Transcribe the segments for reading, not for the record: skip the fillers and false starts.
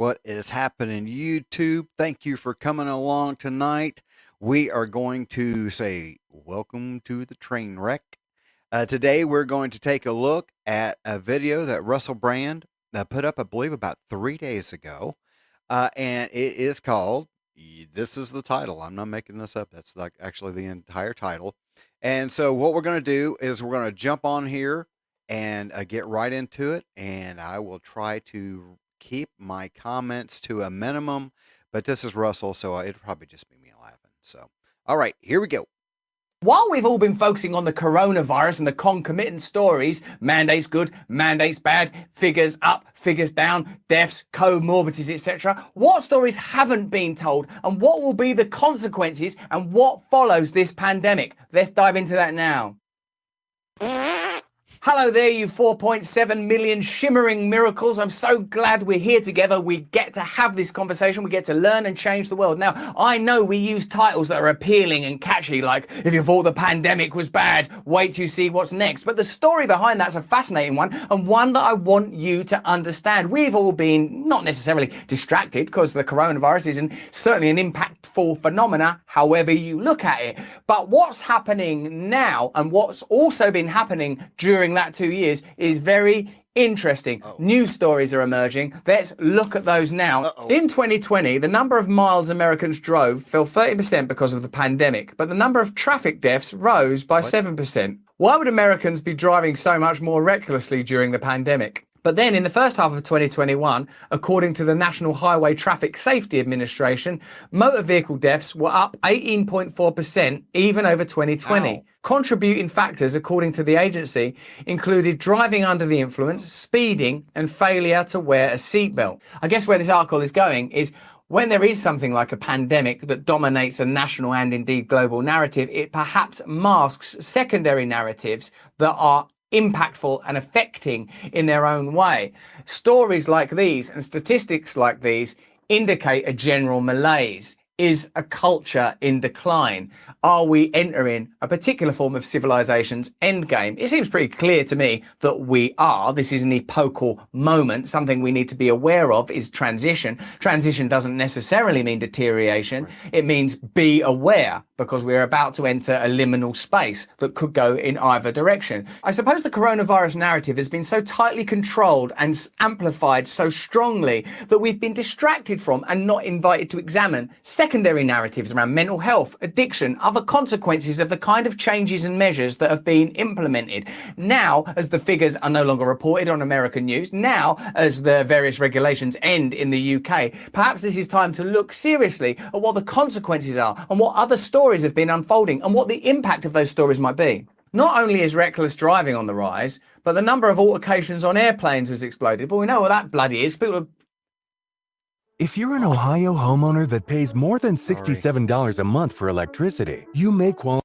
What is happening, YouTube? Thank you for coming along tonight. We are going to say welcome to the train wreck. Today, we're going to take a look at a video that Russel Brand put up, I believe, about 3 days ago. And it is called, this is the title. I'm not making this up. That's like actually the entire title. And so, what we're going to do is we're going to jump on here and get right into it. And I will try to keep my comments to a minimum, but this is Russell, so it'll probably just be me laughing. So, all right, here we go. While we've all been focusing on the coronavirus and the concomitant stories, mandates good, mandates bad, figures up, figures down, deaths, comorbidities, etc., what stories haven't been told and what will be the consequences and what follows this pandemic? Let's dive into that now. Hello there, you 4.7 million shimmering miracles. I'm so glad we're here together. We get to have this conversation. We get to learn and change the world. Now, I know we use titles that are appealing and catchy, like, if you thought the pandemic was bad, wait till you see what's next. But the story behind that's a fascinating one, and one that I want you to understand. We've all been not necessarily distracted because the coronavirus is certainly an impactful phenomena, however you look at it. But what's happening now and what's also been happening during that 2 years is very interesting. News stories are emerging. Let's look at those now. In 2020, the number of miles Americans drove fell 30% because of the pandemic, but the number of traffic deaths rose by 7%. Why would Americans be driving so much more recklessly during the pandemic? But then in the first half of 2021, according to the National Highway Traffic Safety Administration, motor vehicle deaths were up 18.4% even over 2020. Ow. Contributing factors, according to the agency, included driving under the influence, speeding, and failure to wear a seatbelt. I guess where this article is going is when there is something like a pandemic that dominates a national and indeed global narrative, it perhaps masks secondary narratives that are impactful and affecting in their own way. Stories like these and statistics like these indicate a general malaise. Is a culture in decline? Are we entering a particular form of civilization's endgame? It seems pretty clear to me that we are. This is an epochal moment. Something we need to be aware of is transition. Transition doesn't necessarily mean deterioration. It means be aware, because we're about to enter a liminal space that could go in either direction. I suppose the coronavirus narrative has been so tightly controlled and amplified so strongly that we've been distracted from and not invited to examine secondary narratives around mental health, addiction, other consequences of the kind of changes and measures that have been implemented. Now, as the figures are no longer reported on American news, now as the various regulations end in the UK, perhaps this is time to look seriously at what the consequences are and what other stories have been unfolding and what the impact of those stories might be. Not only is reckless driving on the rise, but the number of altercations on airplanes has exploded. But we know what that bloody is. People are... If you're an Ohio homeowner that pays more than $67 a month for electricity, you may qualify.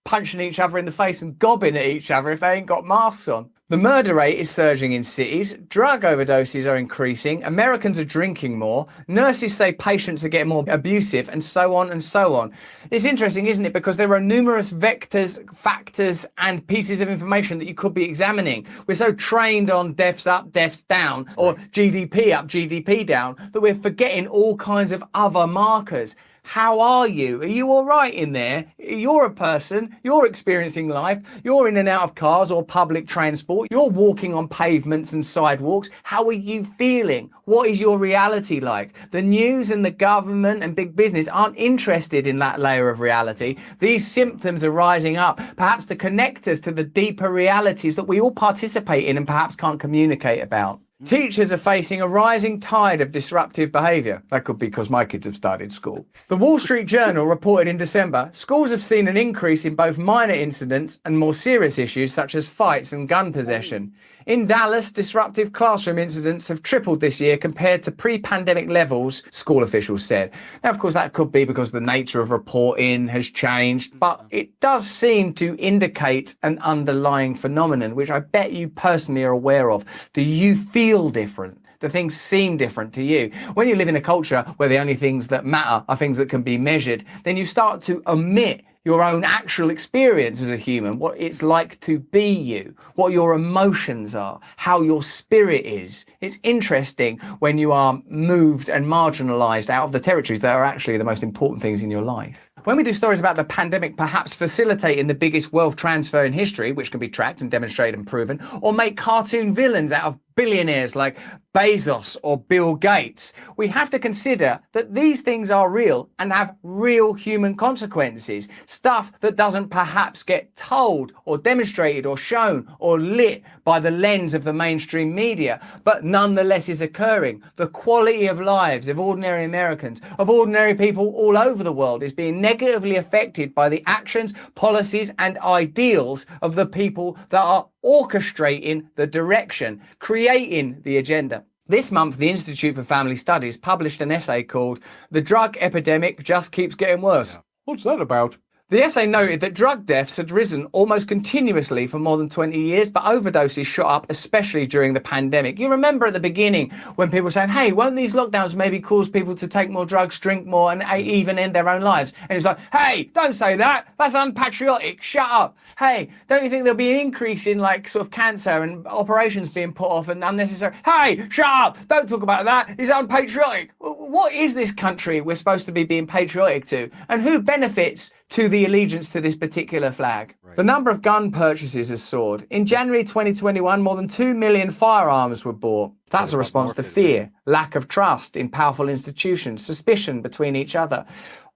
Punching each other in the face and gobbing at each other if they ain't got masks on. The murder rate is surging in cities, drug overdoses are increasing, Americans are drinking more, nurses say patients are getting more abusive, and so on and so on. It's interesting, isn't it? Because there are numerous vectors, factors, and pieces of information that you could be examining. We're so trained on deaths up, deaths down, or GDP up, GDP down, that we're forgetting all kinds of other markers. How are you? Are you all right in there? You're a person, you're experiencing life, you're in and out of cars or public transport, you're walking on pavements and sidewalks. How are you feeling? What is your reality like? The news and the government and big business aren't interested in that layer of reality. These symptoms are rising up, perhaps to connect us to the deeper realities that we all participate in and perhaps can't communicate about. Teachers are facing a rising tide of disruptive behaviour. That could be because my kids have started school. The Wall Street Journal reported in December, schools have seen an increase in both minor incidents and more serious issues such as fights and gun possession. In Dallas, disruptive classroom incidents have tripled this year compared to pre-pandemic levels, school officials said. Now, of course, that could be because the nature of reporting has changed, but it does seem to indicate an underlying phenomenon, which I bet you personally are aware of. Do you feel different? Do things seem different to you? When you live in a culture where the only things that matter are things that can be measured, then you start to omit your own actual experience as a human, what it's like to be you, what your emotions are, how your spirit is. It's interesting when you are moved and marginalized out of the territories that are actually the most important things in your life. When we do stories about the pandemic perhaps facilitating the biggest wealth transfer in history, which can be tracked and demonstrated and proven, or make cartoon villains out of billionaires like Bezos or Bill Gates, we have to consider that these things are real and have real human consequences. Stuff that doesn't perhaps get told or demonstrated or shown or lit by the lens of the mainstream media, but nonetheless is occurring. The quality of lives of ordinary Americans, of ordinary people all over the world, is being negatively affected by the actions, policies and ideals of the people that are orchestrating the direction, creating the agenda. This month, the Institute for Family Studies published an essay called "The Drug Epidemic Just Keeps Getting Worse." What's that about? The essay noted that drug deaths had risen almost continuously for more than 20 years, but overdoses shot up, especially during the pandemic. You remember at the beginning when people were saying, hey, won't these lockdowns maybe cause people to take more drugs, drink more, and even end their own lives? And it's like, hey, don't say that. That's unpatriotic. Shut up. Hey, don't you think there'll be an increase in like sort of cancer and operations being put off and unnecessary? Hey, shut up. Don't talk about that. It's unpatriotic. What is this country we're supposed to be being patriotic to? And who benefits to the allegiance to this particular flag? Right. The number of gun purchases has soared. In January 2021, more than 2 million firearms were bought. That's a response to fear, lack of trust in powerful institutions, suspicion between each other.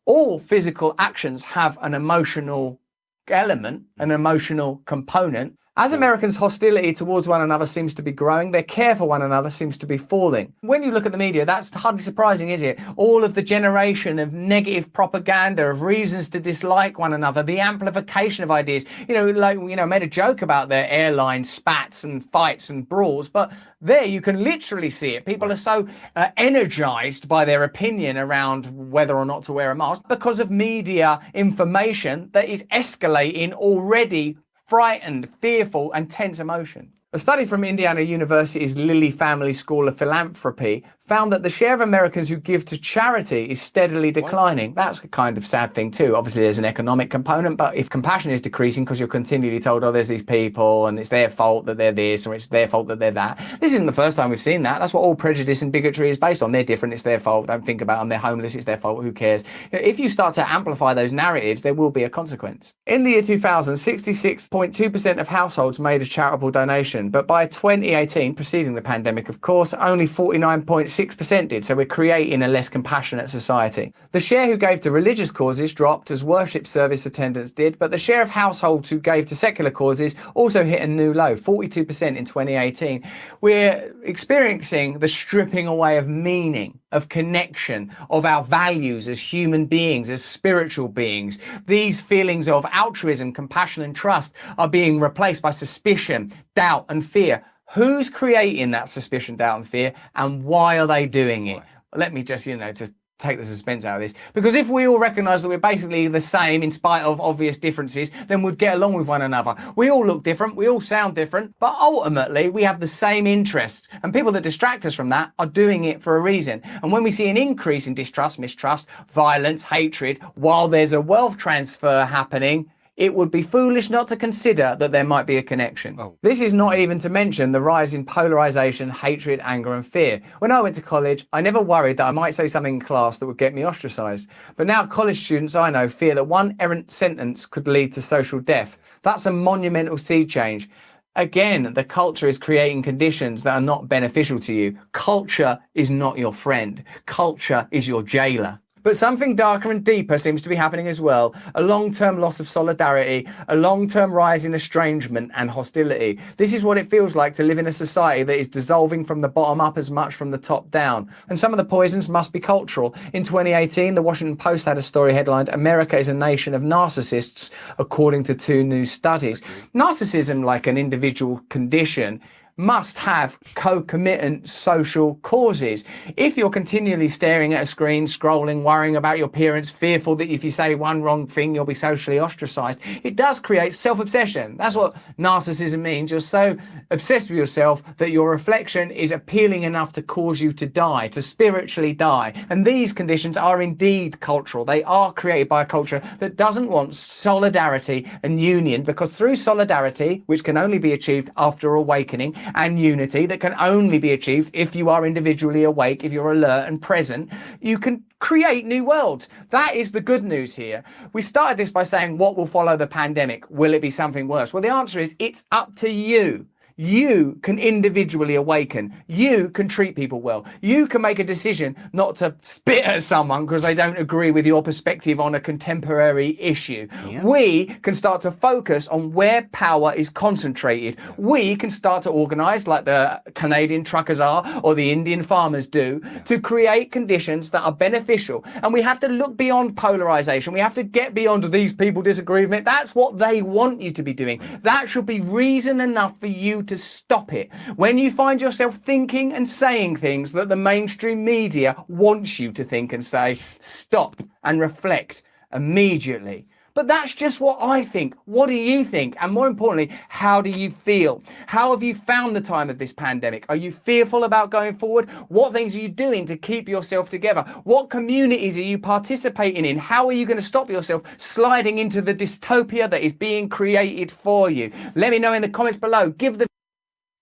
All physical actions have an emotional element, an emotional component. As Americans' hostility towards one another seems to be growing, their care for one another seems to be falling. When you look at the media, that's hardly surprising, is it? All of the generation of negative propaganda, of reasons to dislike one another, the amplification of ideas. Made a joke about their airline spats and fights and brawls, but there you can literally see it. People are so energized by their opinion around whether or not to wear a mask because of media information that is escalating already frightened, fearful, and tense emotion. A study from Indiana University's Lilly Family School of Philanthropy found that the share of Americans who give to charity is steadily declining. That's a kind of sad thing too. Obviously there's an economic component, but if compassion is decreasing because you're continually told, oh, there's these people and it's their fault that they're this or it's their fault that they're that. This isn't the first time we've seen that. That's what all prejudice and bigotry is based on. They're different, it's their fault. Don't think about them. They're homeless, it's their fault. Who cares? If you start to amplify those narratives, there will be a consequence. In the year 2000, 66.2% of households made a charitable donation, but by 2018, preceding the pandemic, of course, only 49.6% did, so we're creating a less compassionate society. The share who gave to religious causes dropped as worship service attendance did, but the share of households who gave to secular causes also hit a new low, 42% in 2018. We're experiencing the stripping away of meaning, of connection, of our values as human beings, as spiritual beings. These feelings of altruism, compassion and trust are being replaced by suspicion, doubt and fear. Who's creating that suspicion, doubt and fear, and why are they doing it? Let me just, to take the suspense out of this. Because if we all recognise that we're basically the same in spite of obvious differences, then we'd get along with one another. We all look different, we all sound different, but ultimately we have the same interests. And people that distract us from that are doing it for a reason. And when we see an increase in distrust, mistrust, violence, hatred, while there's a wealth transfer happening, it would be foolish not to consider that there might be a connection. This is not even to mention the rise in polarization, hatred, anger and fear. When I went to college, I never worried that I might say something in class that would get me ostracized. But now college students I know fear that one errant sentence could lead to social death. That's a monumental sea change. Again, the culture is creating conditions that are not beneficial to you. Culture is not your friend. Culture is your jailer. But something darker and deeper seems to be happening as well. A long-term loss of solidarity, a long-term rise in estrangement and hostility. This is what it feels like to live in a society that is dissolving from the bottom up as much from the top down. And some of the poisons must be cultural. In 2018, the Washington Post had a story headlined, "America is a nation of narcissists," according to 2 new studies. Narcissism, like an individual condition, must have concomitant social causes. If you're continually staring at a screen, scrolling, worrying about your appearance, fearful that if you say one wrong thing, you'll be socially ostracized, it does create self-obsession. That's what narcissism means. You're so obsessed with yourself that your reflection is appealing enough to cause you to die, to spiritually die. And these conditions are indeed cultural. They are created by a culture that doesn't want solidarity and union, because through solidarity, which can only be achieved after awakening, and unity that can only be achieved if you are individually awake, if you're alert and present, you can create new worlds. That is the good news here. We started this by saying, what will follow the pandemic? Will it be something worse? Well, the answer is, it's up to you. You can individually awaken. You can treat people well. You can make a decision not to spit at someone because they don't agree with your perspective on a contemporary issue. Yeah. We can start to focus on where power is concentrated. We can start to organize like the Canadian truckers are, or the Indian farmers do, to create conditions that are beneficial. And we have to look beyond polarization. We have to get beyond these people disagree with me. That's what they want you to be doing. That should be reason enough for you to stop it. When you find yourself thinking and saying things that the mainstream media wants you to think and say, stop and reflect immediately. But that's just what I think. What do you think? And more importantly, how do you feel? How have you found the time of this pandemic? Are you fearful about going forward? What things are you doing to keep yourself together? What communities are you participating in? How are you going to stop yourself sliding into the dystopia that is being created for you? Let me know in the comments below. Give the...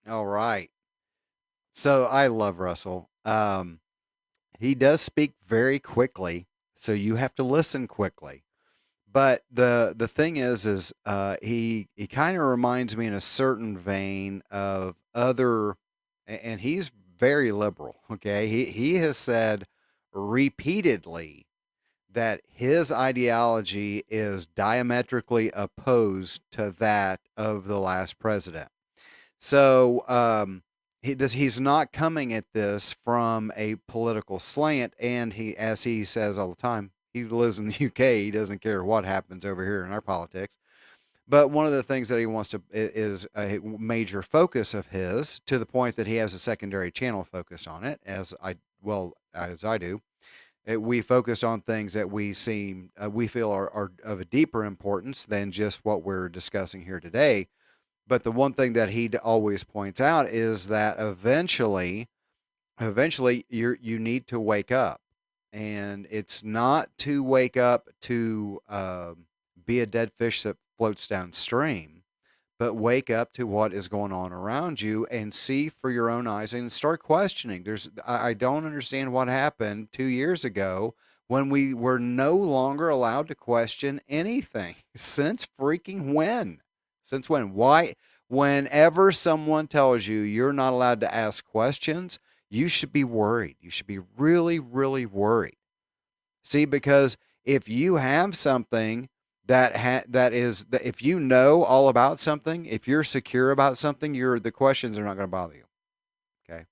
All right. So I love Russell. He does speak very quickly, so you have to listen quickly. But the thing is he kind of reminds me in a certain vein of other, and he's very liberal. Okay, he has said repeatedly that his ideology is diametrically opposed to that of the last president. So he's not coming at this from a political slant, and he, as he says all the time, he lives in the UK. He doesn't care what happens over here in our politics. But one of the things that he wants to is a major focus of his, to the point that he has a secondary channel focused on it, as I do. We focus on things that we feel are of a deeper importance than just what we're discussing here today. But the one thing that he always points out is that eventually you need to wake up. And it's not to wake up to be a dead fish that floats downstream, but wake up to what is going on around you and see for your own eyes and start questioning. I don't understand what happened 2 years ago when we were no longer allowed to question anything. Since freaking when? Since when? Why? Whenever someone tells you you're not allowed to ask questions, you should be worried. You should be really, really worried. See, because if you have something if you know all about something, if you're secure about something, the questions are not going to bother you. Okay.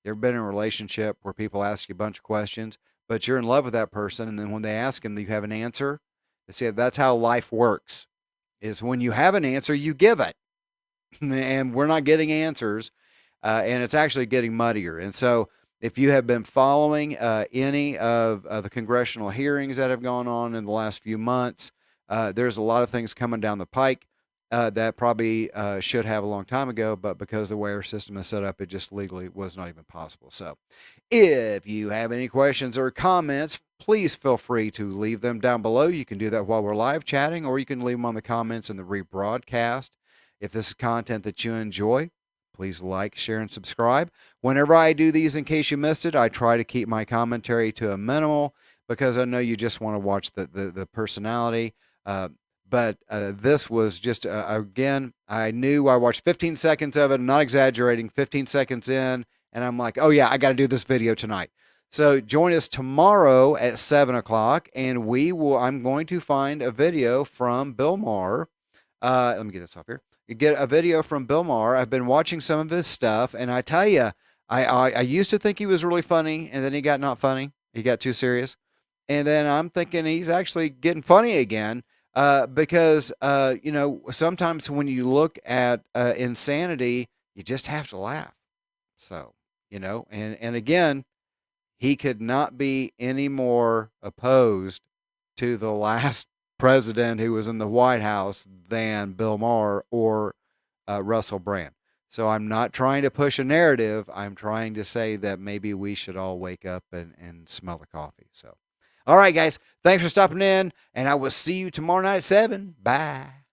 You ever been in a relationship where people ask you a bunch of questions, but you're in love with that person, and then when they ask them, you have an answer? They say that's how life works. Is when you have an answer, you give it. And we're not getting answers. And it's actually getting muddier. And so if you have been following any of the congressional hearings that have gone on in the last few months, there's a lot of things coming down the pike that probably should have a long time ago, but because the way our system is set up, it just legally was not even possible. So if you have any questions or comments, please feel free to leave them down below. You can do that while we're live chatting, or you can leave them on the comments in the rebroadcast. If this is content that you enjoy, please like, share, and subscribe. Whenever I do these, in case you missed it, I try to keep my commentary to a minimal because I know you just want to watch the personality. But this was just, again, I watched 15 seconds of it. I'm not exaggerating, 15 seconds in, and I'm like, oh yeah, I got to do this video tonight. So join us tomorrow at 7 o'clock, and I'm going to find a video from Bill Maher. Let me get this off here. Get a video from Bill Maher. I've been watching some of his stuff, and I tell you, I used to think he was really funny, and then he got not funny. He got too serious. And then I'm thinking he's actually getting funny again because, sometimes when you look at insanity, you just have to laugh. So, and again, he could not be any more opposed to the last president who was in the White House than Bill Maher or Russell Brand. So I'm not trying to push a narrative. I'm trying to say that maybe we should all wake up and smell the coffee. So, all right, guys, thanks for stopping in, and I will see you tomorrow night at 7. Bye.